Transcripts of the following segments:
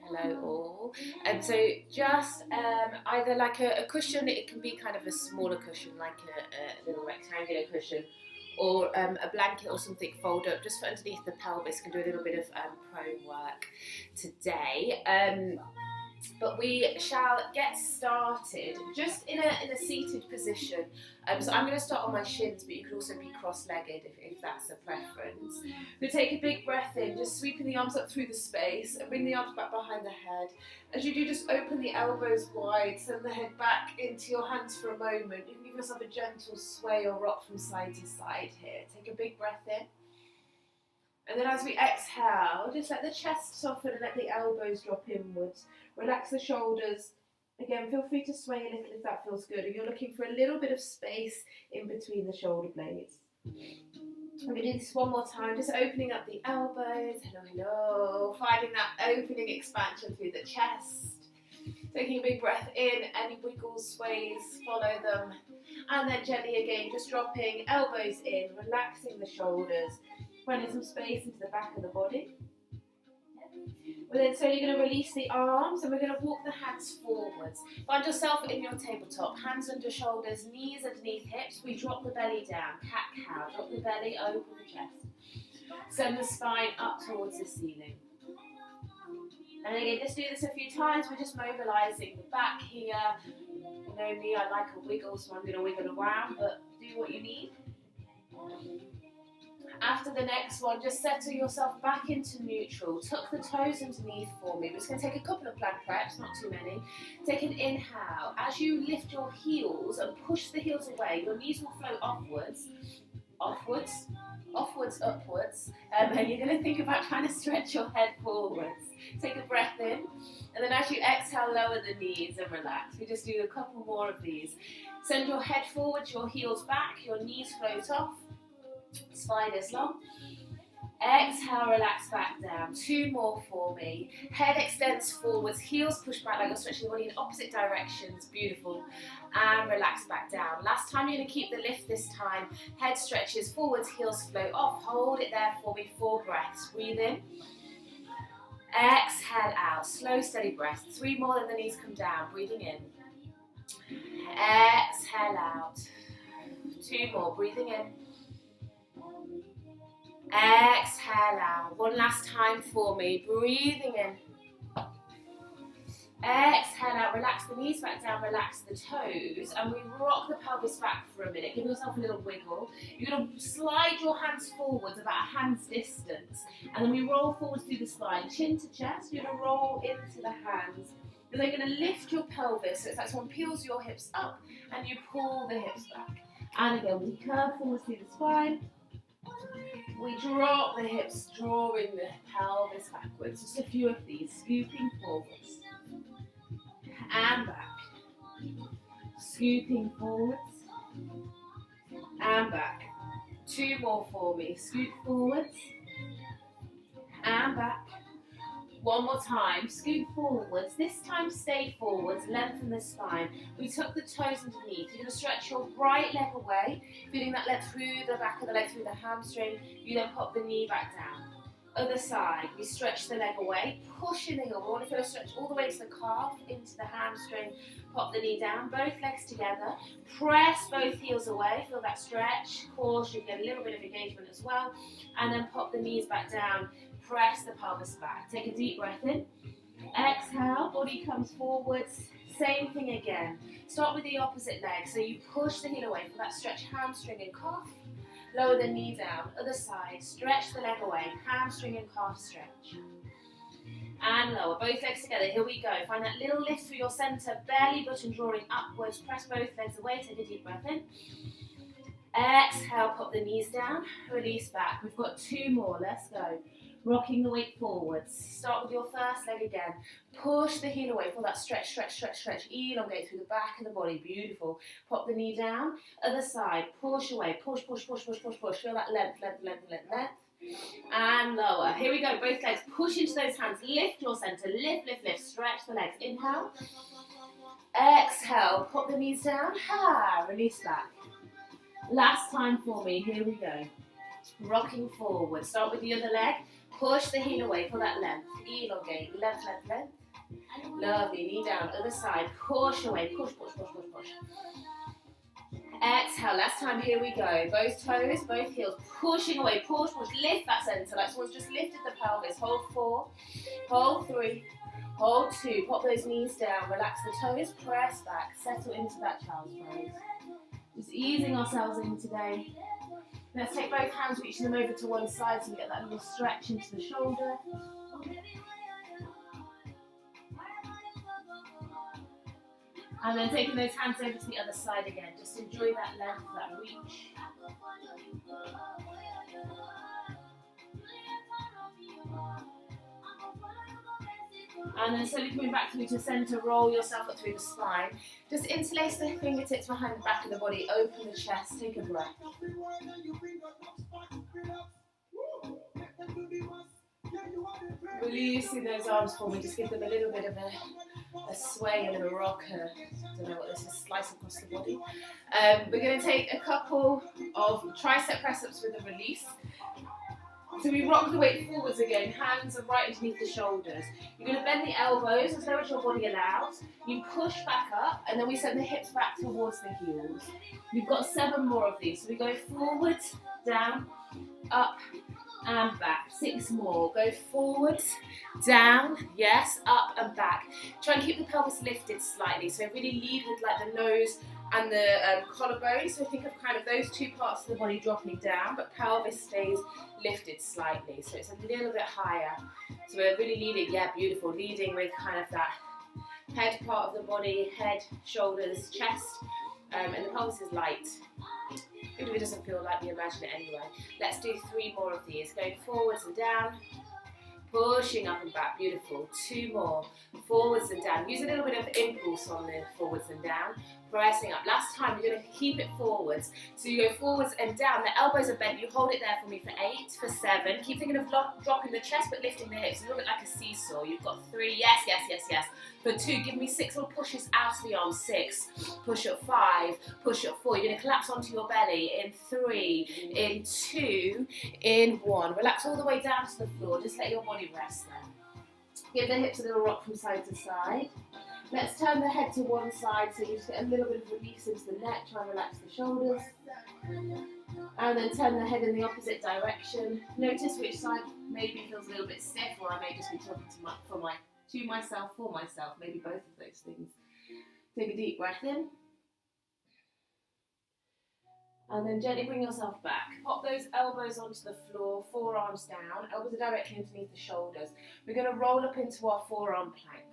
Hello all. And so just either like a cushion, it can be kind of a smaller cushion, like a little rectangular cushion, or a blanket or something fold up just for underneath the pelvis. Can do a little bit of prone work today. But we shall get started just in a seated position. So I'm going to start on my shins, but you could also be cross-legged if that's a preference. We'll take a big breath in, just sweeping the arms up through the space, and bring the arms back behind the head. As you do, just open the elbows wide, send the head back into your hands for a moment. You can give yourself a gentle sway or rock from side to side here. Take a big breath in. And then as we exhale, just let the chest soften and let the elbows drop inwards. Relax the shoulders. Again, feel free to sway a little if that feels good. Or you're looking for a little bit of space in between the shoulder blades. I'm going to do this one more time, just opening up the elbows. Hello, hello. Finding that opening expansion through the chest. Taking a big breath in, any wiggles, sways, follow them. And then gently again, just dropping elbows in, relaxing the shoulders. Finding some space into the back of the body. We're then slowly going to release the arms and we're going to walk the hands forwards. Find yourself in your tabletop, hands under shoulders, knees underneath hips. We drop the belly down, cat-cow. Drop the belly, open the chest. Send the spine up towards the ceiling. And again, just do this a few times. We're just mobilising the back here. You know me, I like a wiggle, so I'm going to wiggle around, but do what you need. After the next one, just settle yourself back into neutral. Tuck the toes underneath for me. We're just going to take a couple of plank preps, not too many. Take an inhale. As you lift your heels and push the heels away, your knees will flow upwards, upwards. And you're going to think about trying to stretch your head forwards. Take a breath in. And then as you exhale, lower the knees and relax. We just do a couple more of these. Send your head forwards, your heels back, your knees float off. Spine is long. Exhale, relax back down. 2 more for me. Head extends forwards, heels push back like you're stretching the body in opposite directions. Beautiful. And relax back down. Last time, you're going to keep the lift this time. Head stretches forwards, heels float off. Hold it there for me. 4 breaths. Breathe in. Exhale out. Slow, steady breath. 3 more, then the knees come down. Breathing in. Exhale out. 2 more. Breathing in. Exhale out. 1 last time for me. Breathing in. Exhale out. Relax the knees back down. Relax the toes. And we rock the pelvis back for a minute. Give yourself a little wiggle. You're going to slide your hands forwards about a hand's distance. And then we roll forwards through the spine. Chin to chest. You're going to roll into the hands. You're then going to lift your pelvis. So it's like someone peels your hips up and you pull the hips back. And again, we curve forwards through the spine. We drop the hips, drawing the pelvis backwards. Just a few of these, scooping forwards and back. Scooping forwards and back. 2 more for me. Scoop forwards and back. 1 more time. Scoop forwards. This time stay forwards. Lengthen the spine. We tuck the toes underneath. You're going to stretch your right leg away. Feeling that leg through the back of the leg, through the hamstring. You then pop the knee back down. Other side. We stretch the leg away. Push in the heel. We want to feel a stretch all the way to the calf, into the hamstring. Pop the knee down. Both legs together. Press both heels away. Feel that stretch. Pause. You get a little bit of engagement as well. And then pop the knees back down. Press the pelvis back. Take a deep breath in. Exhale, body comes forwards. Same thing again. Start with the opposite leg. So you push the heel away for that stretch hamstring and calf. Lower the knee down. Other side. Stretch the leg away. Hamstring and calf stretch. And lower. Both legs together. Here we go. Find that little lift through your center. Belly button drawing upwards. Press both legs away. Take a deep breath in. Exhale, pop the knees down. Release back. We've got 2 more. Let's go. Rocking the weight forwards. Start with your first leg again. Push the heel away. Feel that stretch, stretch, stretch, stretch. Elongate through the back of the body. Beautiful. Pop the knee down. Other side. Push away. Push, push, push, push, push, push. Feel that length, length, length, length, length. And lower. Here we go. Both legs. Push into those hands. Lift your center. Lift, lift, lift. Stretch the legs. Inhale. Exhale. Pop the knees down. Release back. Last time for me. Here we go. Rocking forward. Start with the other leg. Push the heel away for that length. Elongate, length, length, length. Lovely, knee down, other side. Push away, push, push, push, push, push. Exhale, last time, here we go. Both toes, both heels, pushing away, push, push, lift that center, like someone's just lifted the pelvis. Hold 4, hold 3, hold 2, pop those knees down, relax the toes, press back, settle into that child's pose. Just easing ourselves in today. Let's take both hands, reaching them over to one side so we get that little stretch into the shoulder. And then taking those hands over to the other side again. Just enjoy that length, that reach. And then slowly coming back through to center, roll yourself up through the spine. Just interlace the fingertips behind the back of the body, open the chest, take a breath. Releasing those arms forward, just give them a little bit of a sway, a little rock. I don't know what this is, slice across the body. We're going to take a couple of tricep press-ups with a release. So we rock the weight forwards again, hands are right underneath the shoulders. You're going to bend the elbows as low as your body allows. You push back up, and then we send the hips back towards the heels. We've got 7 more of these. So we go forwards, down, up, and back. 6 more. Go forwards, down, yes, up and back. Try and keep the pelvis lifted slightly. So really lead with like the nose and the collarbone. So think of kind of those 2 parts of the body dropping down, but pelvis stays lifted slightly. So it's a little bit higher. So we're really leading, yeah, beautiful. Leading with kind of that head part of the body, head, shoulders, chest, and the pelvis is light. Even if it doesn't feel like we imagine it anyway. Let's do 3 more of these. Going forwards and down, pushing up and back, beautiful. 2 more, forwards and down. Use a little bit of impulse on the forwards and down. Pressing up. Last time, you're going to keep it forwards. So you go forwards and down. The elbows are bent. You hold it there for me for 8, for 7. Keep thinking of dropping the chest, but lifting the hips. A little bit like a seesaw. You've got 3. Yes, yes, yes, yes. For 2, give me 6 little pushes out of the arms. 6. Push up 5. Push up 4. You're going to collapse onto your belly in 3, in 2, in 1. Relax all the way down to the floor. Just let your body rest there. Give the hips a little rock from side to side. Let's turn the head to one side so you just get a little bit of release into the neck. Try and relax the shoulders. And then turn the head in the opposite direction. Notice which side maybe feels a little bit stiff, or I may just be talking to myself, for myself, maybe both of those things. Take a deep breath in. And then gently bring yourself back. Pop those elbows onto the floor, forearms down. Elbows are directly underneath the shoulders. We're going to roll up into our forearm plank.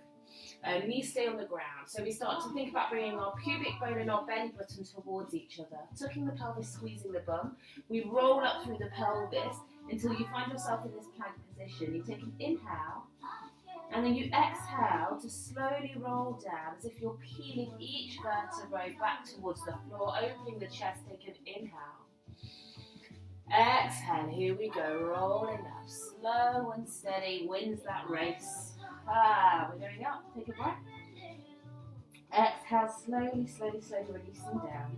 Knees stay on the ground. So we start to think about bringing our pubic bone and our belly button towards each other. Tucking the pelvis, squeezing the bum. We roll up through the pelvis until you find yourself in this plank position. You take an inhale, and then you exhale to slowly roll down as if you're peeling each vertebrae back towards the floor, opening the chest. Take an inhale. Exhale, here we go, rolling up, slow and steady, wins that race. We're going up, take a breath. Exhale, slowly, slowly, slowly releasing down.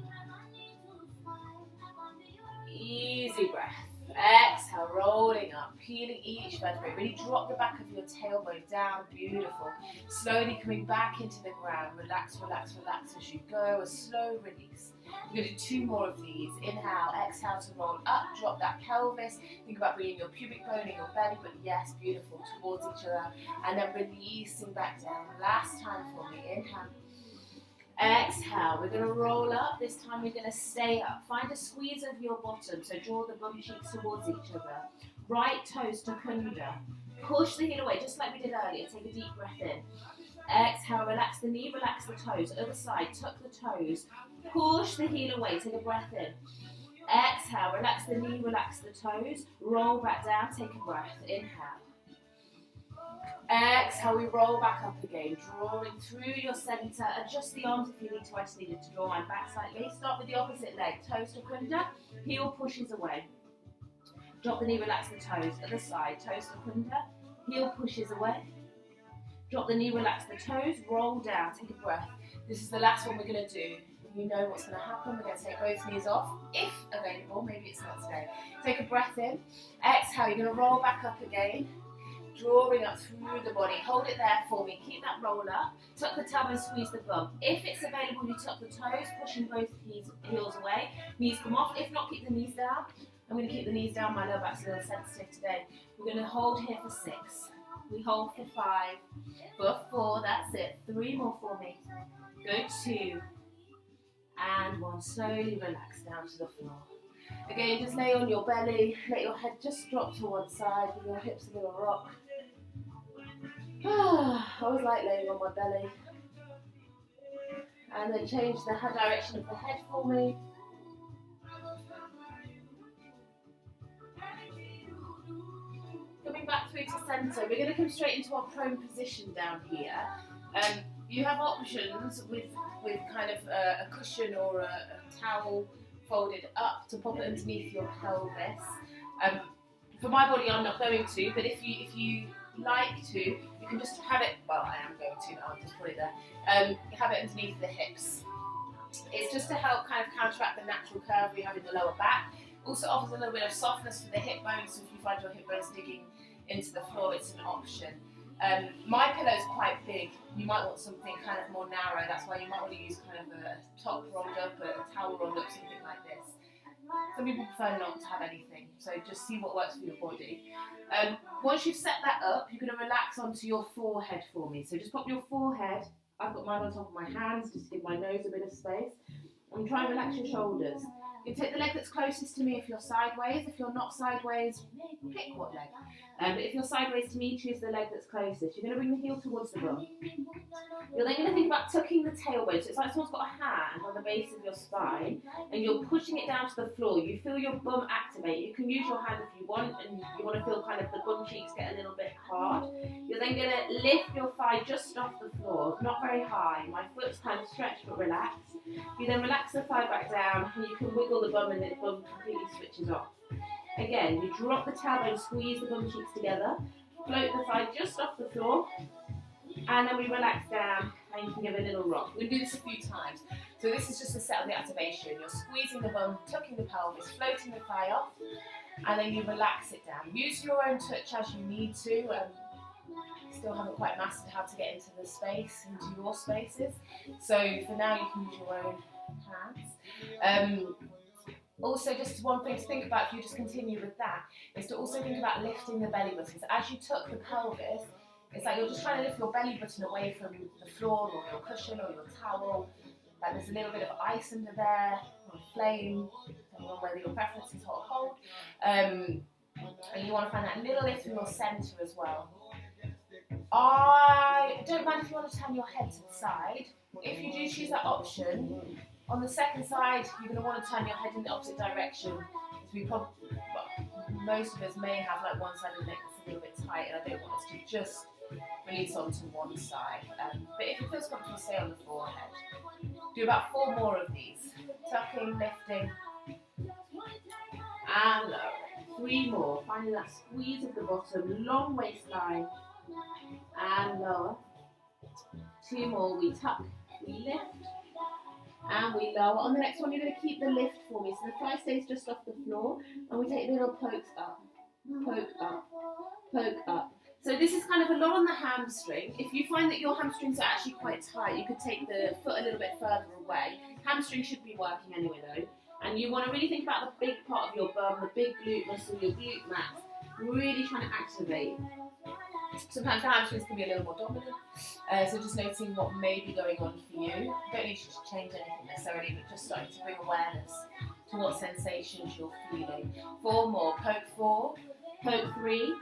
Easy breath. Exhale, rolling up, peeling each vertebrae. Really drop the back of your tailbone down, beautiful. Slowly coming back into the ground. Relax, relax, relax as you go, a slow release. We're going to do 2 more of these. Inhale, exhale to roll up, drop that pelvis. Think about bringing your pubic bone and your belly, but yes, beautiful, towards each other. And then releasing back down. Last time for me. Inhale. Exhale, we're going to roll up. This time we're going to stay up. Find a squeeze of your bottom, so draw the bum cheeks towards each other. Right toes to kunda. Push the heel away, just like we did earlier. Take a deep breath in. Exhale, relax the knee, relax the toes. Other side, tuck the toes. Push the heel away, take a breath in. Exhale, relax the knee, relax the toes. Roll back down, take a breath. Inhale. Exhale, we roll back up again, drawing through your center. Adjust the arms if you need to. I just needed to draw mine back slightly. Start with the opposite leg, toes to kunda, heel pushes away. Drop the knee, relax the toes. Other side, toes to kunda, heel pushes away. Drop the knee, relax the toes, roll down, take a breath. This is the last one we're going to do. you know what's going to happen. We're going to take both knees off, if available, maybe it's not today. Take a breath in, exhale, you're going to roll back up again, drawing up through the body. Hold it there for me, keep that roll up, tuck the tailbone, squeeze the bum. If it's available, you tuck the toes, pushing both heels away, knees come off. If not, keep the knees down. I'm going to keep the knees down, my lower back's a little sensitive today. We're going to hold here for 6. We hold for 5, for 4, that's it. 3 more for me. Go 2, and 1. Slowly relax down to the floor. Again, just lay on your belly, let your head just drop to one side, with your hips a little rock. I always like laying on my belly. And then change the direction of the head for me. Coming back through to centre, we're going to come straight into our prone position down here. You have options with kind of a cushion or a towel folded up to pop it underneath your pelvis. For my body, I'm not going to, but if you like to, you can just have it. Well, I am going to. I'll just put it there. Have it underneath the hips. It's just to help kind of counteract the natural curve we have in the lower back. Also offers a little bit of softness for the hip bones, so if you find your hip bones digging into the floor, it's an option. My pillow is quite big. You might want something kind of more narrow. That's why you might want to use kind of a top rolled up, a towel rolled up, something like this. Some people prefer not to have anything, so just see what works for your body. Once you've set that up, you're going to relax onto your forehead for me. So just pop your forehead. I've got mine on top of my hands, just to give my nose a bit of space. And try and relax your shoulders. You take the leg that's closest to me if you're sideways. If you're not sideways, pick what leg. But if you're sideways to me, choose the leg that's closest. You're going to bring the heel towards the bum. You're then going to think about tucking the tailbone. So it's like someone's got a hand on the base of your spine and you're pushing it down to the floor. You feel your bum activate. You can use your hand if you want, and you want to feel kind of the bum cheeks get a little bit hard. You're then going to lift your thigh just off the floor, not very high. My foot's kind of stretched but relaxed. You then relax the thigh back down and you can wiggle the bum and the bum completely switches off. Again, you drop the tailbone, squeeze the bum cheeks together, float the thigh just off the floor, and then we relax down and you can give a little rock. We'll do this a few times. So this is just to set up the activation. You're squeezing the bum, tucking the pelvis, floating the thigh off, and then you relax it down. Use your own touch as you need to. Still haven't quite mastered how to get into the space, into your spaces. So for now you can use your own hands. Also, just one thing to think about, if you just continue with that, is to also think about lifting the belly button. So as you tuck the pelvis, it's like you're just trying to lift your belly button away from the floor or your cushion or your towel. Like there's a little bit of ice under there, or a flame, depending on whether your preference is hot or cold. And you want to find that little lift in your centre as well. I don't mind if you want to turn your head to the side. If you do choose that option, on the second side, you're going to want to turn your head in the opposite direction. Most of us may have like one side of the neck that's a little bit tight, and I don't want us to just release onto one side. But if it feels comfortable, stay on the forehead. Do about 4 more of these. Tucking, lifting, and lower. 3 more. Finding that squeeze of the bottom, long waistline, and lower. 2 more. We tuck, we lift, and we lower. On the next one, you're going to keep the lift for me. So the thigh stays just off the floor, and we take little pokes up, poke up, poke up. So this is kind of a lot on the hamstring. If you find that your hamstrings are actually quite tight, you could take the foot a little bit further away. Hamstring should be working anyway though. And you want to really think about the big part of your bum, the big glute muscle, your glute max. Really trying to activate. Sometimes the hamstrings can be a little more dominant. So just noticing what may be going on for you. You don't need to change anything necessarily, but just starting to bring awareness to what sensations you're feeling. 4 more. Poke 4, poke 3,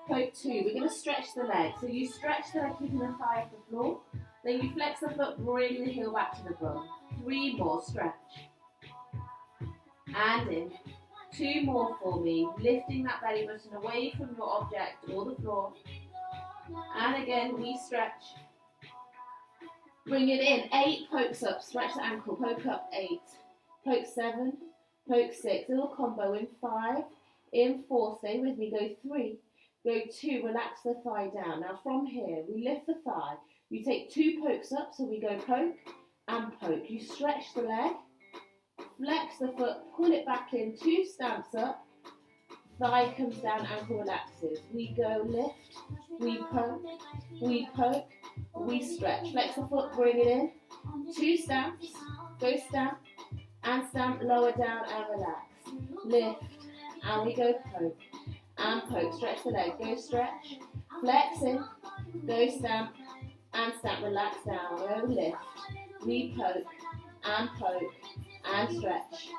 poke 2. We're going to stretch the leg. So you stretch the leg, keeping the thigh off the floor. Then you flex the foot, bring the heel back to the bum. 3 more. Stretch. And in. 2 more for me. Lifting that belly button away from your object or the floor. And again, we stretch. Bring it in. 8 pokes up. Stretch the ankle. Poke up. 8. Poke 7. Poke 6. Little combo in 5. In 4. Stay with me. Go 3. Go 2. Relax the thigh down. Now from here, we lift the thigh. You take 2 pokes up. So we go poke and poke. You stretch the leg, flex the foot, pull it back in, 2 stamps up, thigh comes down, ankle relaxes. We go lift, we poke, we stretch. Flex the foot, bring it in, 2 stamps, go stamp, and stamp, lower down and relax. Lift, and we go poke, and poke. Stretch the leg, go stretch, flex in, go stamp, and stamp, relax down, go lift, we poke, and stretch.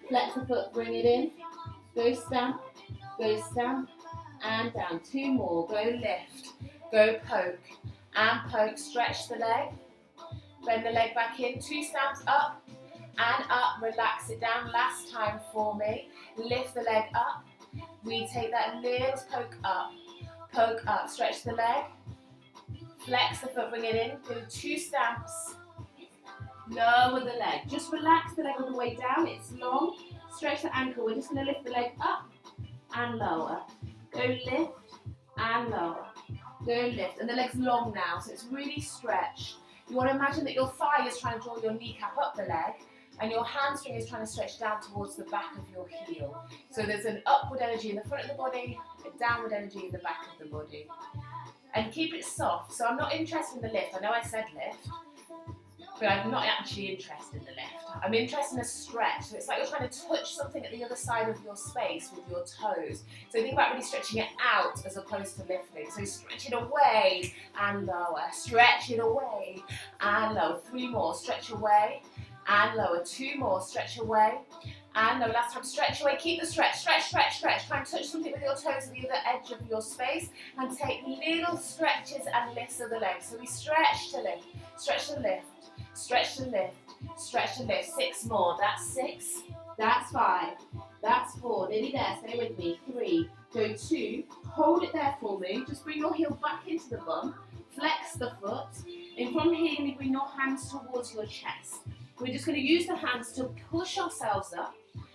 Flex the foot, bring it in, go stamp, and down. 2 more, go lift, go poke, and poke. Stretch the leg, bend the leg back in, 2 stamps up, and up, relax it down. Last time for me, lift the leg up, we take that little poke up, stretch the leg, flex the foot, bring it in, do 2 stamps, lower the leg, just relax the leg all the way down, it's long, stretch the ankle, we're just going to lift the leg up and lower, go lift and lower, go lift, and the leg's long now, so it's really stretched. You want to imagine that your thigh is trying to draw your kneecap up the leg, and your hamstring is trying to stretch down towards the back of your heel. So there's an upward energy in the front of the body, a downward energy in the back of the body. And keep it soft. So I'm not interested in the lift. I know I said lift, but I'm not actually interested in the lift. I'm interested in a stretch. So it's like you're trying to touch something at the other side of your space with your toes. So think about really stretching it out as opposed to lifting. So stretch it away and lower. Stretch it away and lower. 3 more. Stretch away and lower. 2 more, stretch away and lower. Last time, stretch away, keep the stretch, stretch. Try and touch something with your toes at the other edge of your space and take little stretches and lifts of the legs. So we stretch to lift, stretch to lift, stretch to lift, stretch to lift. 6 more, that's 6, that's 5, that's 4, nearly there, stay with me. 3, go 2, hold it there for me, just bring your heel back into the bum, flex the foot, and from here you bring your hands towards your chest. We're just going to use the hands to push ourselves up,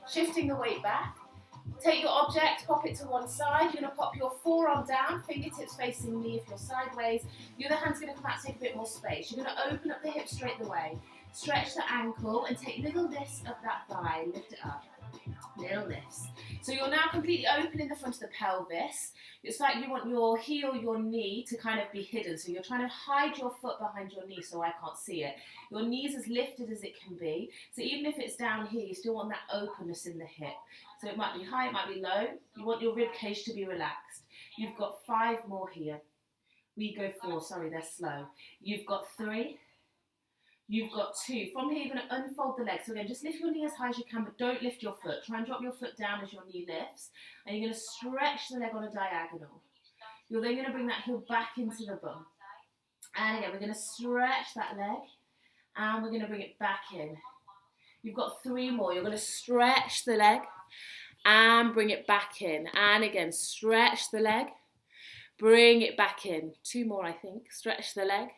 shifting the weight back. Take your object, pop it to one side. You're going to pop your forearm down, fingertips facing me if you're sideways. The other hand's going to come out, take a bit more space. You're going to open up the hips straight away. Stretch the ankle and take little lifts of that thigh. Lift it up. Little lifts. So you're now completely open in the front of the pelvis. It's like you want your heel, your knee to kind of be hidden. So you're trying to hide your foot behind your knee so I can't see it. Your knee's as lifted as it can be. So even if it's down here, you still want that openness in the hip. So it might be high, it might be low. You want your rib cage to be relaxed. You've got 5 more here. We go 4, sorry, they're slow. You've got 3. You've got 2. From here, you're going to unfold the legs. So again, just lift your knee as high as you can, but don't lift your foot. Try and drop your foot down as your knee lifts. And you're going to stretch the leg on a diagonal. You're then going to bring that heel back into the bum. And again, we're going to stretch that leg. And we're going to bring it back in. You've got 3 more. You're going to stretch the leg and bring it back in. And again, stretch the leg. Bring it back in. 2 more, I think. Stretch the leg.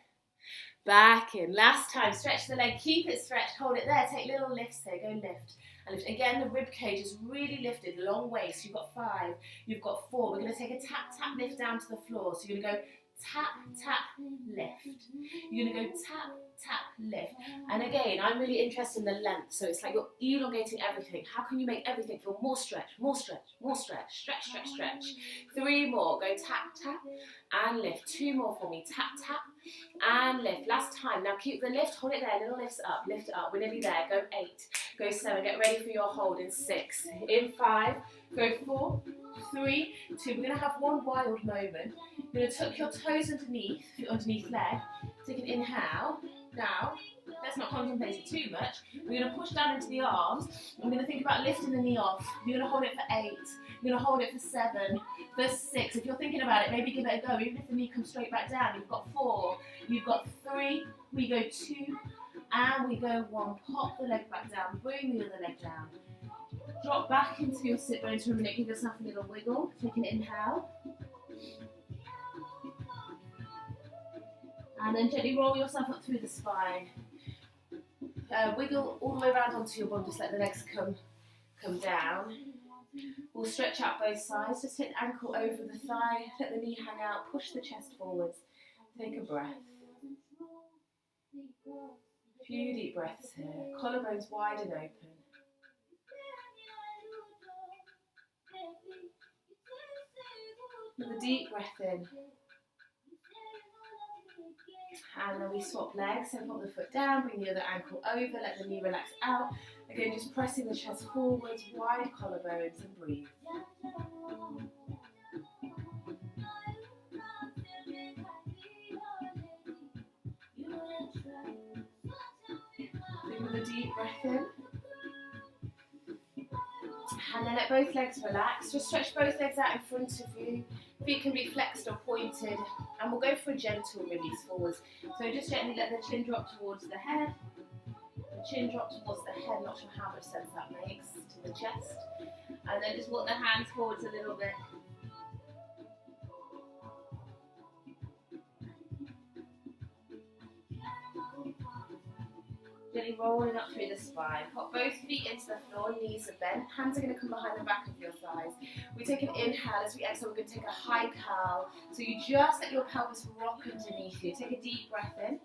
Back in. Last time, stretch the leg, keep it stretched, hold it there, take little lifts here, go lift. And lift. Again, the rib cage is really lifted, long waist. You've got 5, you've got 4. We're going to take a tap, tap, lift down to the floor. So you're going to go tap, tap, lift. You're going to go tap, tap, lift. And again, I'm really interested in the length. So it's like you're elongating everything. How can you make everything feel more stretch, more stretch, more stretch, stretch, stretch, stretch. 3 more, go tap, tap, and lift. 2 more for me, tap, tap, and lift. Last time, now keep the lift, hold it there, little lifts up, lift it up, we're nearly there, go 8, go 7, get ready for your hold in 6, in 5, go 4, 3, 2, we're going to have one wild moment. You're going to tuck your toes underneath, your underneath leg, take an inhale, now, let's not contemplate it too much, we're going to push down into the arms, and we're going to think about lifting the knee off, you're going to hold it for 8, you're going to hold it for 7, for 6, if you're thinking about it, maybe give it a go, even if the knee comes straight back down, you've got 4, you've got 3, we go 2, and we go 1, pop the leg back down, bring the other leg down, drop back into your sit bones for a minute, give yourself a little wiggle, take an inhale, and then gently roll yourself up through the spine, wiggle all the way around onto your bum, just let the legs come down. We'll stretch out both sides, just hit the ankle over the thigh, let the knee hang out, push the chest forwards, take a breath. Few deep breaths here. Collarbones wide and open. Another deep breath in. And then we swap legs, so pop the foot down, bring the other ankle over, let the knee relax out. Again, just pressing the chest forwards, wide collarbones, and breathe. Take another deep breath in. And then let both legs relax. Just stretch both legs out in front of you. Feet can be flexed or pointed. And we'll go for a gentle release forwards. So just gently let the chin drop towards the head. The chin drop towards the head. Not sure how much sense that makes to the chest. And then just walk the hands forwards a little bit. Gently rolling up through the spine. Pop both feet into the floor, knees are bent. Hands are going to come behind the back of your thighs. We take an inhale. As we exhale, we're going to take a high curl. So you just let your pelvis rock underneath you. Take a deep breath in.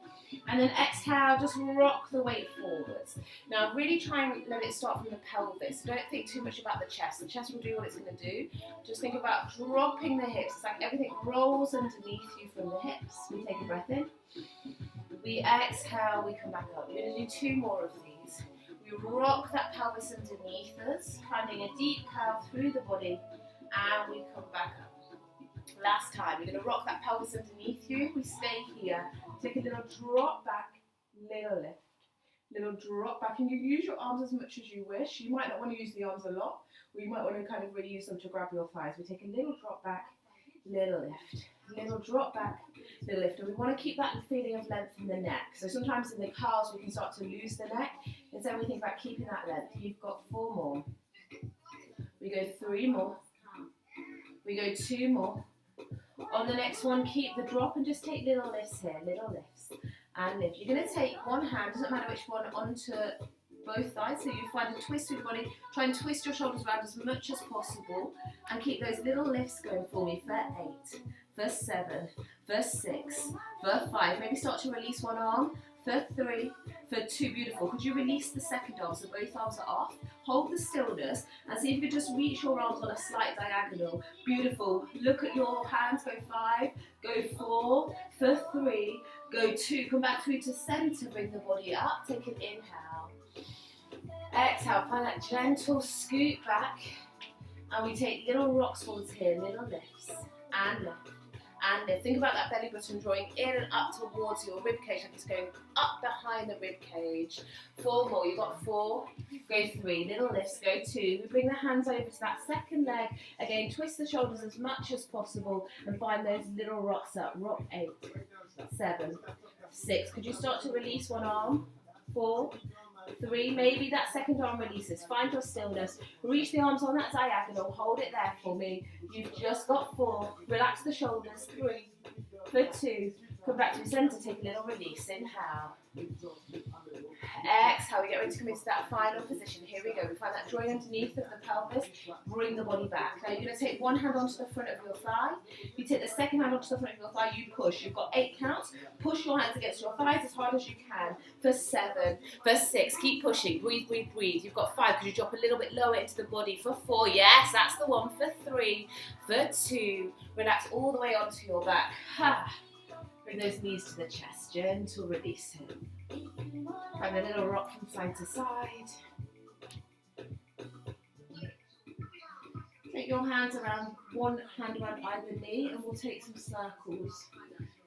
And then exhale, just rock the weight forwards. Now really try and let it start from the pelvis. Don't think too much about the chest. The chest will do what it's going to do. Just think about dropping the hips. It's like everything rolls underneath you from the hips. We take a breath in. We exhale, we come back up. We're going to do 2 more of these. We rock that pelvis underneath us, finding a deep curl through the body, and we come back up. Last time, you're going to rock that pelvis underneath you. We stay here. Take a little drop back, little lift. Little drop back, and you use your arms as much as you wish. You might not want to use the arms a lot, or you might want to kind of really use them to grab your thighs. We take a little drop back, little lift. Little drop back, little lift. And we want to keep that feeling of length in the neck. So sometimes in the calves we can start to lose the neck. Instead we think about keeping that length. You've got 4 more. We go 3 more. We go 2 more. On the next one, keep the drop and just take little lifts here. Little lifts. And lift. You're going to take one hand, doesn't matter which one, onto both thighs. So you find a twist through the body. Try and twist your shoulders around as much as possible. And keep those little lifts going for me for 8. For 7, for 6, for 5. Maybe start to release one arm. For 3, for 2. Beautiful. Could you release the second arm so both arms are off? Hold the stillness and see if you could just reach your arms on a slight diagonal. Beautiful. Look at your hands. Go 5, go 4, for 3, go 2. Come back through to center. Bring the body up. Take an inhale. Exhale. Find that gentle scoot back. And we take little rocks forwards here. Little lifts. And lift. And lift. Think about that belly button drawing in and up towards your rib cage, like it's going up behind the rib cage. 4 more. You've got 4. Go 3. Little lifts. Go 2. We bring the hands over to that second leg. Again, twist the shoulders as much as possible and find those little rocks up. Rock 8, 7, 6. Could you start to release one arm? 4, 3, maybe that second arm releases. Find your stillness. Reach the arms on that diagonal. Hold it there for me. You've just got 4. Relax the shoulders. 3, for 2. Come back to center. Take a little release. Inhale. Exhale. We get ready to come into that final position. Here we go. We find that joint underneath of the pelvis. Bring the body back. Now you're going to take one hand onto the front of your thigh. You take the second hand onto the front of your thigh. You push. You've got 8 counts. Push your hands against your thighs as hard as you can. For 7. For 6. Keep pushing. Breathe, breathe, breathe. You've got 5. Could you drop a little bit lower into the body? For 4. Yes, that's the one. For 3. For 2. Relax all the way onto your back. Bring those knees to the chest. Gentle release. Find a little rock from side to side. Take your hands around, one hand around either knee, and we'll take some circles.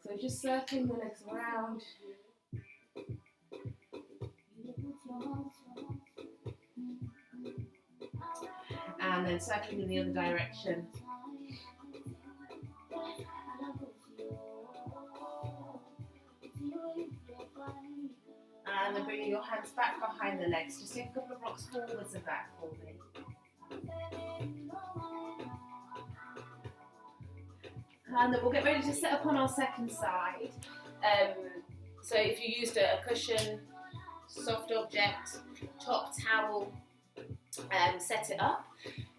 So just circling the legs around. And then circling in the other direction. And then bringing your hands back behind the legs. Just take a couple of rocks forwards and back for me. And then we'll get ready to set up on our second side. So if you used a cushion, soft object, top towel, set it up.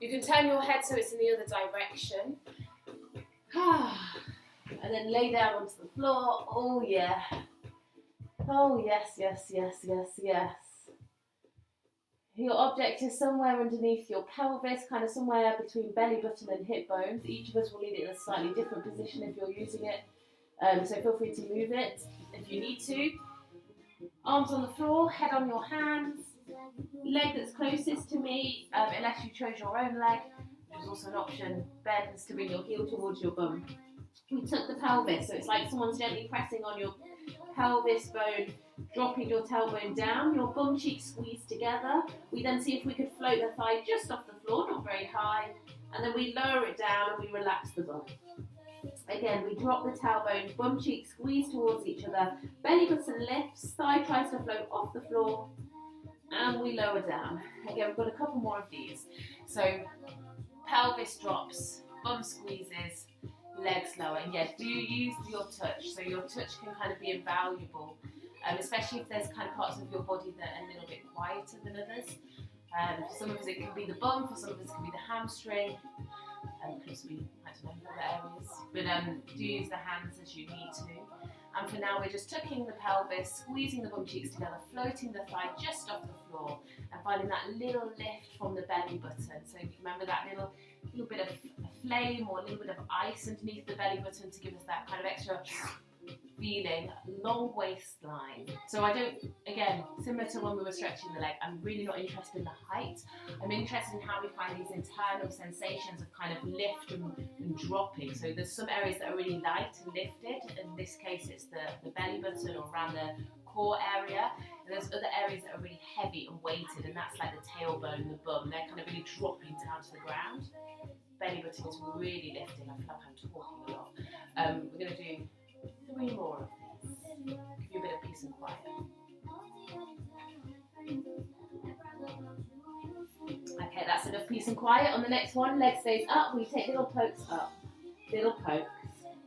You can turn your head so it's in the other direction. And then lay down onto the floor. Oh yeah. Oh, yes, yes, yes, yes, yes. Your object is somewhere underneath your pelvis, kind of somewhere between belly button and hip bones. Each of us will need it in a slightly different position if you're using it. So feel free to move it if you need to. Arms on the floor, head on your hands. Leg that's closest to me, unless you chose your own leg, which is also an option, bends to bring your heel towards your bum. We tuck the pelvis, so it's like someone's gently pressing on your pelvis bone, dropping your tailbone down, your bum cheeks squeezed together. We then see if we could float the thigh just off the floor, not very high, and then we lower it down and we relax the bum. Again, we drop the tailbone, bum cheeks squeeze towards each other, belly button lifts, thigh tries to float off the floor, and we lower down. Again, we've got a couple more of these. So pelvis drops, bum squeezes, legs lower. And yeah, do use your touch. So your touch can kind of be invaluable, especially if there's kind of parts of your body that are a little bit quieter than others. For some of us it can be the bum, for some of us it can be the hamstring. Because we, I don't know, other areas. But do use the hands as you need to. And for now, we're just tucking the pelvis, squeezing the bum cheeks together, floating the thigh just off the floor, and finding that little lift from the belly button. So remember that little bit of flame or a little bit of ice underneath the belly button to give us that kind of extra feeling, long waistline. So I don't, again, similar to when we were stretching the leg, I'm really not interested in the height. I'm interested in how we find these internal sensations of kind of lift and dropping. So there's some areas that are really light and lifted. In this case, it's the belly button or around the core area. And there's other areas that are really heavy and weighted, and that's like the tailbone, the bum. They're kind of really dropping down to the ground. Belly button is really lifting. I feel like I'm talking a lot. We're going to do 3 more of these. Give you a bit of peace and quiet. Okay, that's enough peace and quiet. On the next one, leg stays up. We take little pokes up. Little pokes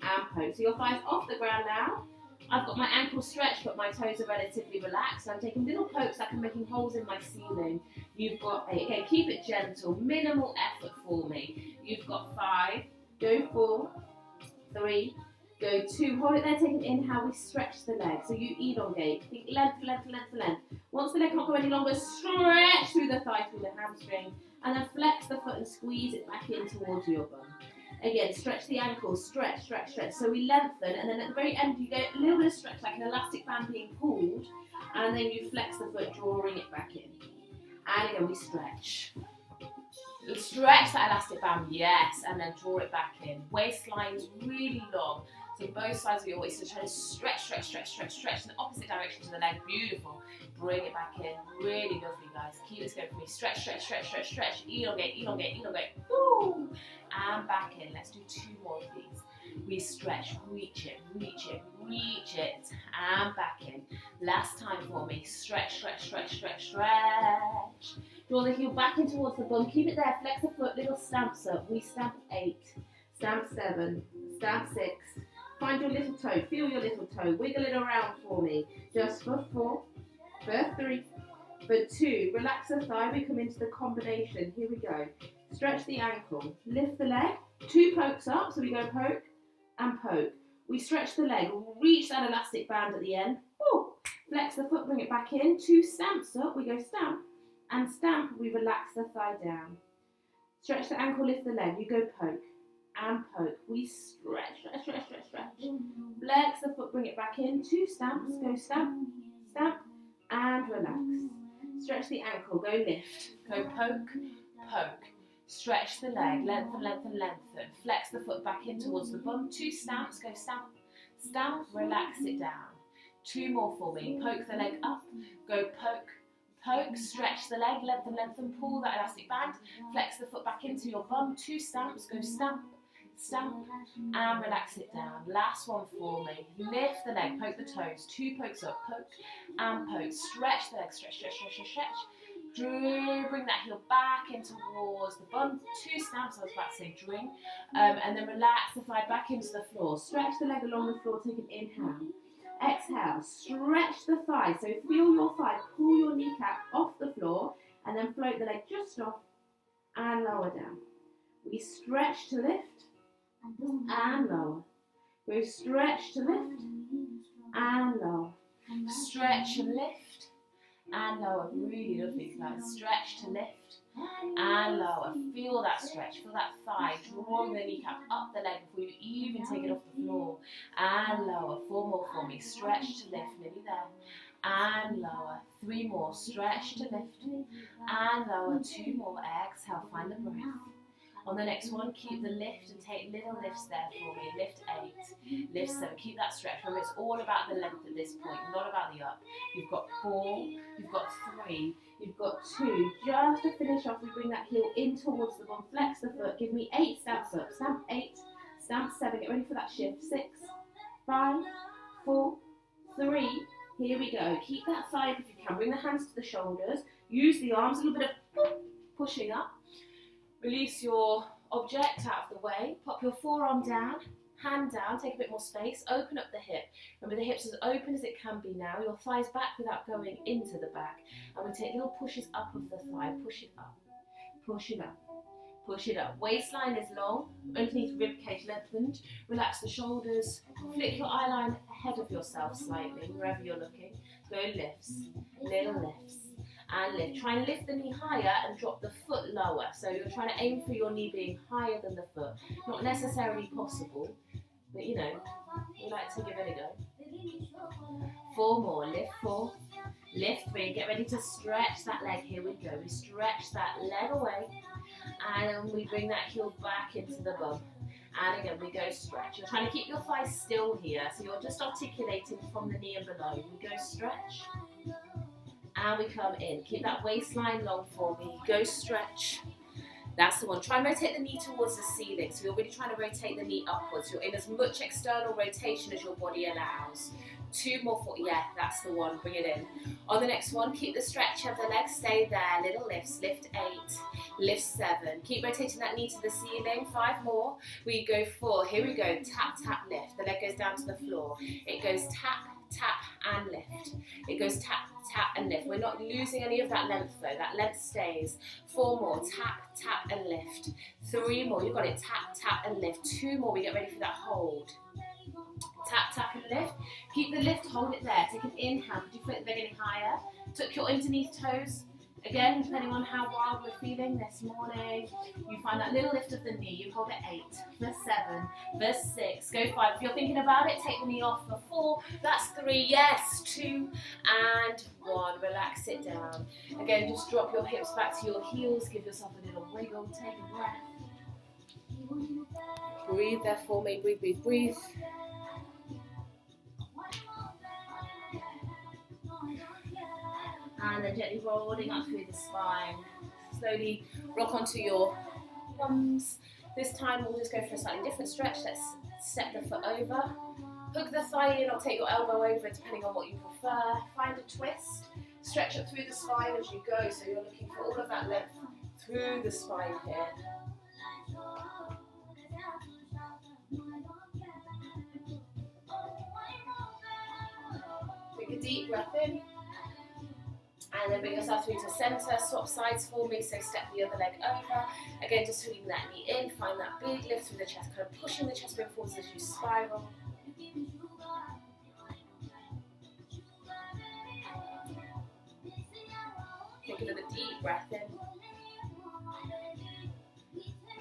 and pokes. So your thigh's off the ground now. I've got my ankles stretched, but my toes are relatively relaxed. I'm taking little pokes like I'm making holes in my ceiling. You've got 8. Okay, keep it gentle. Minimal effort for me. You've got 5. Go 4. 3. Go 2, hold it there, take an inhale, we stretch the leg. So you elongate, think length, length, length, length. Once the leg can't go any longer, stretch through the thigh, through the hamstring, and then flex the foot and squeeze it back in towards your bum. Again, stretch the ankles, stretch, stretch, stretch. So we lengthen, and then at the very end, you get a little bit of stretch, like an elastic band being pulled, and then you flex the foot, drawing it back in. And again, we stretch. Stretch that elastic band, yes, and then draw it back in. Waistline is really long. So both sides of your waist, so try to stretch, stretch, stretch, stretch, stretch in the opposite direction to the leg. Beautiful. Bring it back in. Really lovely, guys. Keep this going for me. Stretch, stretch, stretch, stretch, stretch. Elongate, elongate, elongate. Woo! And back in. Let's do 2 more of these. We stretch, reach it, reach it, reach it, and back in. Last time for me. Stretch, stretch, stretch, stretch, stretch. Draw the heel back in towards the bum. Keep it there. Flex the foot. Little stamps up. We stamp 8. Stamp 7. Stamp 6. Find your little toe, feel your little toe, wiggle it around for me. Just for 4, for 3, for 2. Relax the thigh, we come into the combination. Here we go. Stretch the ankle, lift the leg, 2 pokes up, so we go poke and poke. We stretch the leg, reach that elastic band at the end. Ooh. Flex the foot, bring it back in. 2 stamps up, we go stamp and stamp, we relax the thigh down. Stretch the ankle, lift the leg, you go poke. And poke. We stretch, stretch, stretch, stretch, stretch. Flex the foot, bring it back in. 2 stamps. Go stamp, stamp, and relax. Stretch the ankle. Go lift. Go poke, poke. Stretch the leg. Lengthen, lengthen, lengthen. Flex the foot back in towards the bum. 2 stamps. Go stamp, stamp. Relax it down. 2 more for me. Poke the leg up. Go poke, poke. Stretch the leg. Lengthen, lengthen. Pull that elastic band. Flex the foot back into your bum. 2 stamps. Go stamp, stamp, and relax it down. Last one for me. Lift the leg, poke the toes, 2 pokes up, poke and poke. Stretch the leg, stretch, stretch, stretch, stretch, stretch. Bring that heel back in towards the bum. 2 stamps, I was about to say drink. And then relax the thigh back into the floor. Stretch the leg along the floor, take an inhale. Exhale, stretch the thigh. So feel your thigh, pull your kneecap off the floor, and then float the leg just off and lower down. We stretch to lift. And lower. We stretch to lift and lower. stretch and lift, and lower. Really lovely, guys. Stretch to lift, and lower. Feel that stretch, feel that thigh, drawing the kneecap up the leg before you even take it off the floor, and lower. 4 more for me. Stretch to lift, nearly there, and lower. 3 more. Stretch to lift, and lower. 2 more. Exhale, find the breath. On the next one, keep the lift and take little lifts there for me. Lift 8, lift 7. Keep that stretch. Remember, it's all about the length at this point, not about the up. You've got 4, you've got 3, you've got 2. Just to finish off, we bring that heel in towards the bum. Flex the foot. Give me 8 stamps up. Stamp 8, stamp 7. Get ready for that shift. 6, 5, 4, 3. Here we go. Keep that thigh up if you can. Bring the hands to the shoulders. Use the arms. A little bit of pushing up. Release your object out of the way. Pop your forearm down, hand down, take a bit more space. Open up the hip. Remember, the hip's as open as it can be now. Your thighs back without going into the back. And we take little pushes up of the thigh. Push it up. Push it up. Push it up. Waistline is long. Underneath ribcage lengthened. Relax the shoulders. Flick your eye line ahead of yourself slightly, wherever you're looking. Go lifts. Little lifts. And lift. Try and lift the knee higher and drop the foot lower. So you're trying to aim for your knee being higher than the foot. Not necessarily possible, but you know, we like to give it a go. 4 more. Lift 4. Lift 3. Get ready to stretch that leg. Here we go. We stretch that leg away. And then we bring that heel back into the bum. And again, we go stretch. You're trying to keep your thighs still here. So you're just articulating from the knee and below. We go stretch. And we come in. Keep that waistline long for me. Go stretch. That's the one. Try and rotate the knee towards the ceiling. So you're really trying to rotate the knee upwards. You're in as much external rotation as your body allows. 2 more for, yeah, that's the one. Bring it in. On the next one, keep the stretch of the legs. Stay there. Little lifts. Lift 8. Lift 7. Keep rotating that knee to the ceiling. 5 more. We go 4. Here we go. Tap, tap, lift. The leg goes down to the floor. It goes tap, tap, and lift. It goes tap, tap, and lift. We're not losing any of that length though. That length stays. 4 more. Tap, tap, and lift. 3 more. You've got it. Tap, tap, and lift. 2 more. We get ready for that hold. Tap, tap, and lift. Keep the lift. Hold it there. Take an inhale. Did you feel the leg getting higher? Tuck your underneath toes. Again, depending on how wild we're feeling this morning, you find that little lift of the knee. You hold it 8, for 7, for 6, go 5. If you're thinking about it, take the knee off for 4. That's 3, yes, 2, and 1. Relax it down. Again, just drop your hips back to your heels. Give yourself a little wiggle. Take a breath. Breathe there for me. Breathe, breathe, breathe. And then gently rolling up through the spine. Slowly rock onto your thumbs. This time we'll just go for a slightly different stretch. Let's step the foot over. Hook the thigh in or take your elbow over depending on what you prefer. Find a twist. Stretch up through the spine as you go. So you're looking for all of that length through the spine here. Take a deep breath in. And then bring yourself through to center, swap sides for me, so step the other leg over. Again, just hooking that knee in, find that big lift through the chest, kind of pushing the chest bone forwards as you spiral. Take another deep breath in.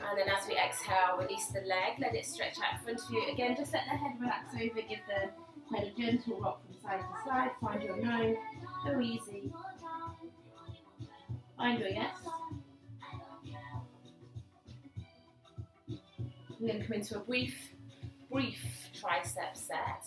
And then as we exhale, release the leg, let it stretch out in front of you. Again, just let the head relax over, give the head a gentle rock from side to side, find your no, so easy. Find your yes. We're going to come into a brief tricep set.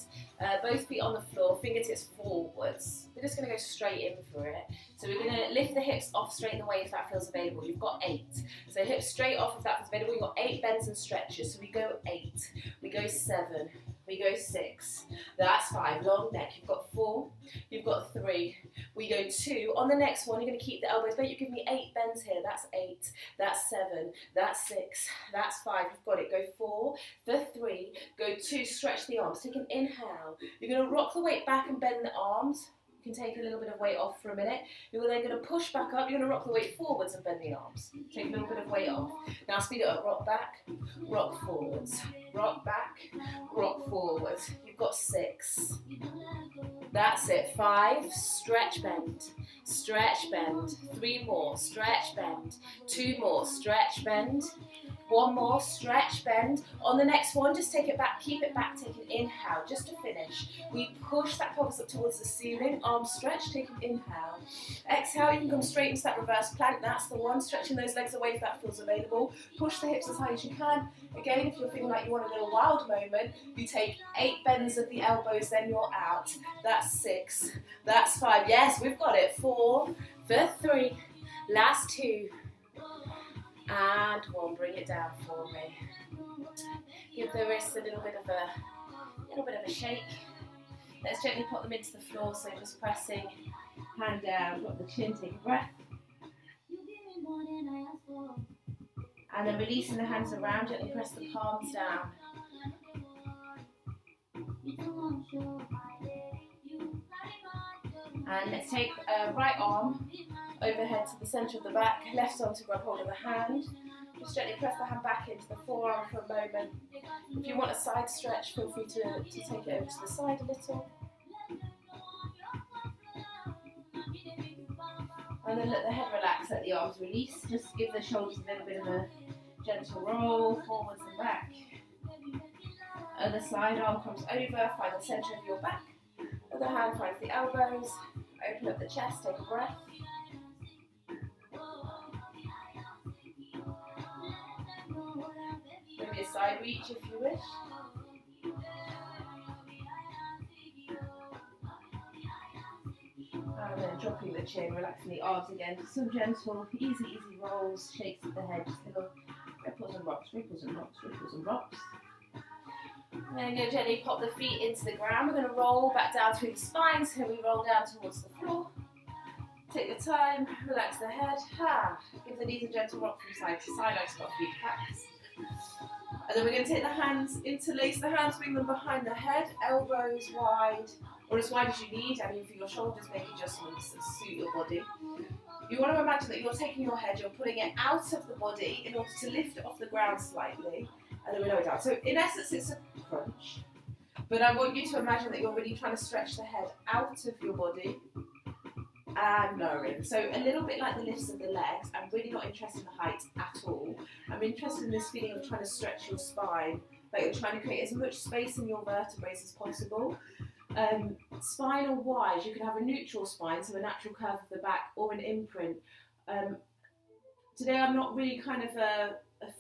Both feet on the floor, fingertips forwards. We're just going to go straight in for it. So we're going to lift the hips off straight in the way if that feels available. You've got 8. So hips straight off if that feels available. You've got 8 bends and stretches. So we go 8, we go 7, we go 6, that's 5, long neck, you've got 4, you've got 3, we go 2, on the next one you're going to keep the elbows bent, you give me 8 bends here, that's 8, that's 7, that's 6, that's 5, you've got it, go 4, for 3, go 2, stretch the arms, take an inhale, you're going to rock the weight back and bend the arms. You can take a little bit of weight off for a minute. You're then going to push back up. You're going to rock the weight forwards and bend the arms. Take a little bit of weight off. Now speed it up. Rock back, rock forwards. Rock back, rock forwards. You've got 6. That's it. 5, stretch, bend, stretch, bend. 3 more, stretch, bend. 2 more, stretch, bend. 1 more, stretch, bend. On the next one, just take it back, keep it back, take an inhale, just to finish. We push that pelvis up towards the ceiling, arms stretch, take an inhale. Exhale, you can come straight into that reverse plank, that's the one, stretching those legs away if that feels available. Push the hips as high as you can. Again, if you're feeling like you want a little wild moment, you take 8 bends of the elbows, then you're out. That's 6, that's 5, yes, we've got it. 4, for 3, last 2, and 1, bring it down for me. Give the wrists a little bit of a shake. Let's gently put them into the floor, so just pressing, hand down, drop the chin, take a breath. And then releasing the hands around, gently press the palms down. And let's take right arm overhead to the centre of the back, left arm to grab hold of the hand. Just gently press the hand back into the forearm for a moment. If you want a side stretch, feel free to take it over to the side a little. And then let the head relax, let the arms release. Just give the shoulders a little bit of a gentle roll, forwards and back. Other side, arm comes over, find the centre of your back. Other hand finds the elbows. Open up the chest, take a breath. Maybe a side reach if you wish. And then dropping the chin, relaxing the arms again. Some gentle, easy rolls, shakes of the head, just little ripples and rocks, ripples and rocks, ripples and rocks. And then go gently pop the feet into the ground. We're going to roll back down through the spine, so we roll down towards the floor. Take your time, relax the head. Give the knees a gentle rock from side to side. I just got a few packs. And then we're going to take the hands, interlace the hands, bring them behind the head, elbows wide, or as wide as you need. I mean, for your shoulders, make adjustments that suit your body. You want to imagine that you're taking your head, you're pulling it out of the body in order to lift it off the ground slightly, and then we lower it down. So in essence, it's a crunch. But I want you to imagine that you're really trying to stretch the head out of your body and lowering. So a little bit like the lifts of the legs. I'm really not interested in the height at all. I'm interested in this feeling of trying to stretch your spine, like you're trying to create as much space in your vertebrae as possible. Spinal wise, you can have a neutral spine, so a natural curve of the back, or an imprint. Today I'm not really kind of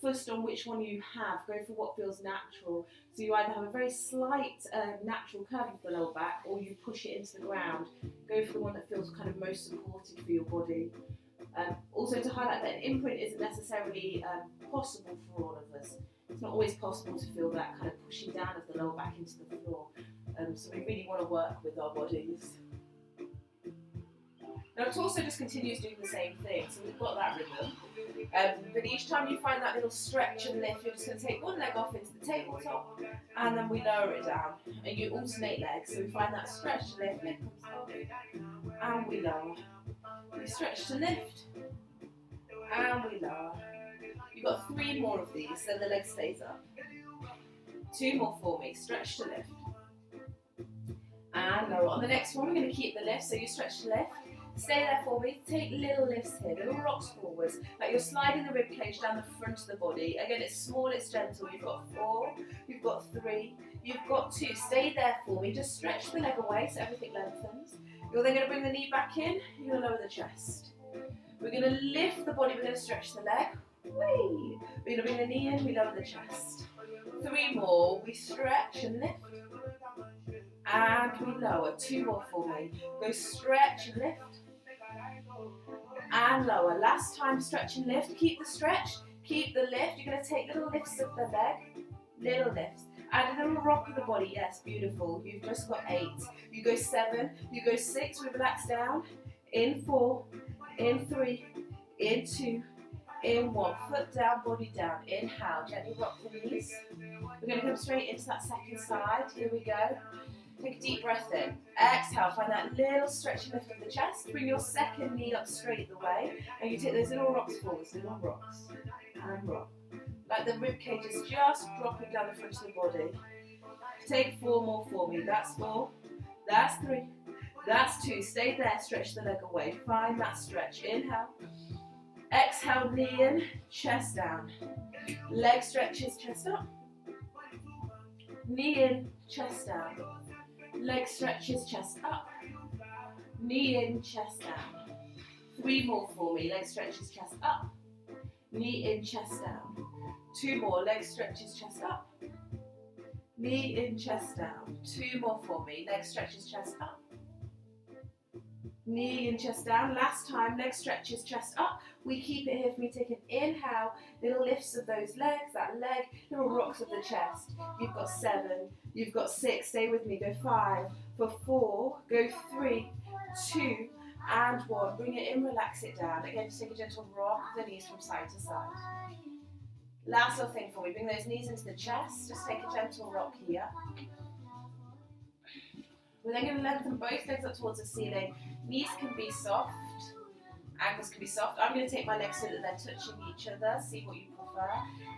fussed on which one you have. Go for what feels natural. So you either have a very slight natural curve of the lower back, or you push it into the ground. Go for the one that feels kind of most supported for your body. Also to highlight that an imprint isn't necessarily possible for all of us. It's not always possible to feel that kind of pushing down of the lower back into the floor. So we really want to work with our bodies. Now it also just continues doing the same thing, so we've got that rhythm. But each time you find that little stretch and lift, you're just going to take one leg off into the tabletop, and then we lower it down. And you alternate legs, so we find that stretch to lift, leg comes up, and we lower. We stretch to lift, and we lower. You've got 3 more of these, then the leg stays up. 2 more for me, stretch to lift. And lower. On the next one, we're going to keep the lift, so you stretch to lift. Stay there for me. Take little lifts here, little rocks forwards, like you're sliding the rib cage down the front of the body. Again, it's small, it's gentle. You've got 4, you've got 3, you've got 2. Stay there for me. Just stretch the leg away so everything lengthens. You're then going to bring the knee back in. You're going to lower the chest. We're going to lift the body. We're going to stretch the leg. Whee! We're going to bring the knee in. We lower the chest. 3 more. We stretch and lift. And we lower. 2 more for me. Go stretch and lift. And lower. Last time, stretch and lift. Keep the stretch, keep the lift. You're going to take little lifts of the leg, little lifts. Add a little rock of the body. Yes, beautiful. You've just got 8. You go 7, you go 6. We relax down. In 4, in 3, in 2, in 1. Foot down, body down. Inhale, gently rock the knees. We're going to come straight into that second side. Here we go. Take a deep breath in. Exhale, find that little stretch and lift of the chest. Bring your second knee up straight the way. And you take those little rocks forwards, little rocks. And rock. Like the rib cage is just dropping down the front of the body. Take 4 more for me. That's 4. That's 3. That's 2. Stay there, stretch the leg away. Find that stretch. Inhale. Exhale, knee in, chest down. Leg stretches, chest up. Knee in, chest down. Leg stretches, chest up. Knee in, chest down. 3 more for me. Leg stretches, chest up. Knee in, chest down. 2 more. Leg stretches, chest up. Knee in, chest down. 2 more for me. Leg stretches, chest up. Knee in, chest down. Last time, leg stretches, chest up. We keep it here for me. Take an inhale, little lifts of those legs, that leg, little rocks of the chest. You've got 7, you've got 6, stay with me, go 5, for 4, go 3, 2, and 1. Bring it in, relax it down. Again, just take a gentle rock of the knees from side to side. Last little thing for me, bring those knees into the chest, just take a gentle rock here. We're then going to lengthen both legs up towards the ceiling. Knees can be soft, ankles can be soft. I'm going to take my legs so that they're touching each other, see what you prefer.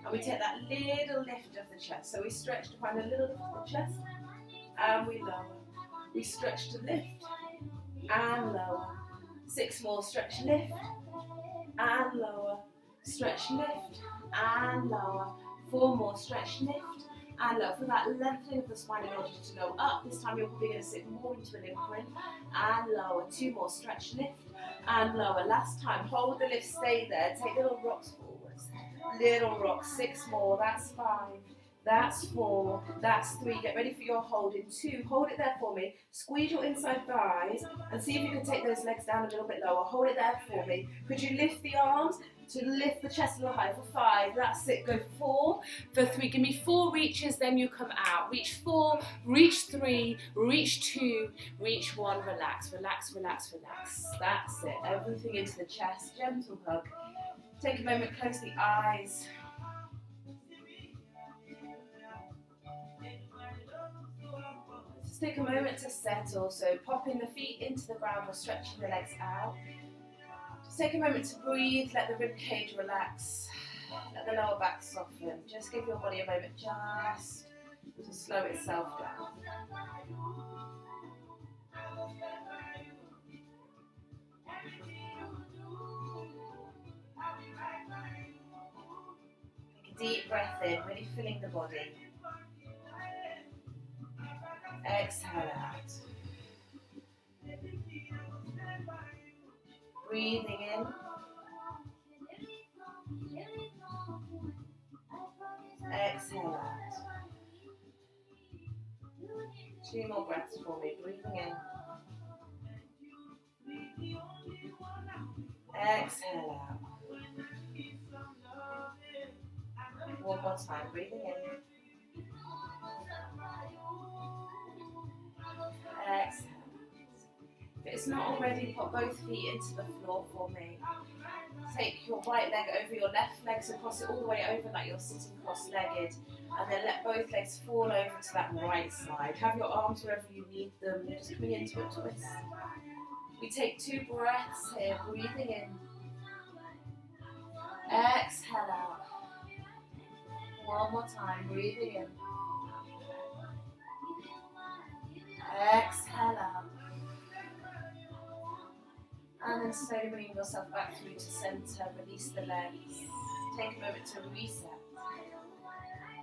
And we take that little lift of the chest. So we stretch to find a little lift of the chest, and we lower. We stretch to lift, and lower. 6 more, stretch, lift, and lower. Stretch, lift, and lower. 4 more, stretch, lift, and lower. For that lengthening of the spine in order to go up. This time you're probably going to sit more into an imprint, and lower. 2 more, stretch, lift, and lower. Last time, hold the lift, stay there. Take little rocks forwards. Little rocks. 6 more, that's 5. That's 4, that's 3. Get ready for your hold in 2. Hold it there for me. Squeeze your inside thighs and see if you can take those legs down a little bit lower. Hold it there for me. Could you lift the arms to lift the chest a little higher? For 5, that's it. Go 4, for 3. Give me 4 reaches, then you come out. Reach 4, reach 3, reach 2, reach 1. Relax, relax, relax, relax. That's it. Everything into the chest. Gentle hug. Take a moment, close the eyes. Take a moment to settle, so popping the feet into the ground or stretching the legs out. Just take a moment to breathe, let the rib cage relax, let the lower back soften. Just give your body a moment just to slow itself down. Take a deep breath in, really filling the body. Exhale out. Breathing in. Exhale out. 2 more breaths for me. Breathing in. Exhale out. 1 more time. Breathing in. Exhale. If it's not already, put both feet into the floor for me. Take your right leg over your left leg, so cross it all the way over like you're sitting cross-legged, and then let both legs fall over to that right side. Have your arms wherever you need them, just coming into a twist. We take 2 breaths here, breathing in. Exhale out. 1 more time, breathing in. Exhale out. And then slowly bring yourself back through to center. Release the legs. Take a moment to reset.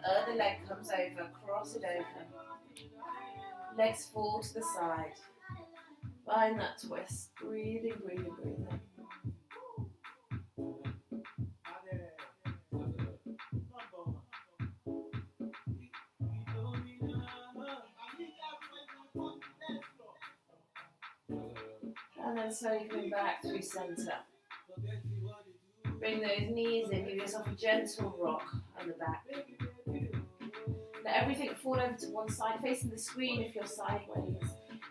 Other leg comes over. Cross it over. Legs fall to the side. Find that twist. Breathing, breathing, breathing. And then slowly coming back through center. Bring those knees in, give yourself a gentle rock on the back. Let everything fall over to one side, facing the screen if you're sideways.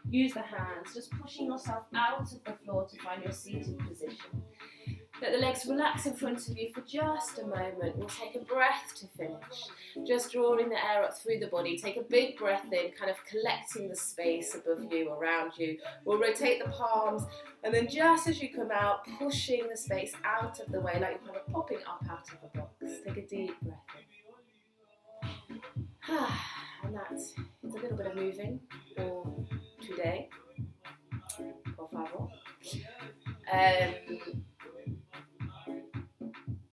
Use the hands, just pushing yourself out of the floor to find your seated position. Let the legs relax in front of you for just a moment. We'll take a breath to finish. Just drawing the air up through the body. Take a big breath in, kind of collecting the space above you, around you. We'll rotate the palms, and then just as you come out, pushing the space out of the way, like you're kind of popping up out of a box. Take a deep breath in. And that's a little bit of moving for today. favor.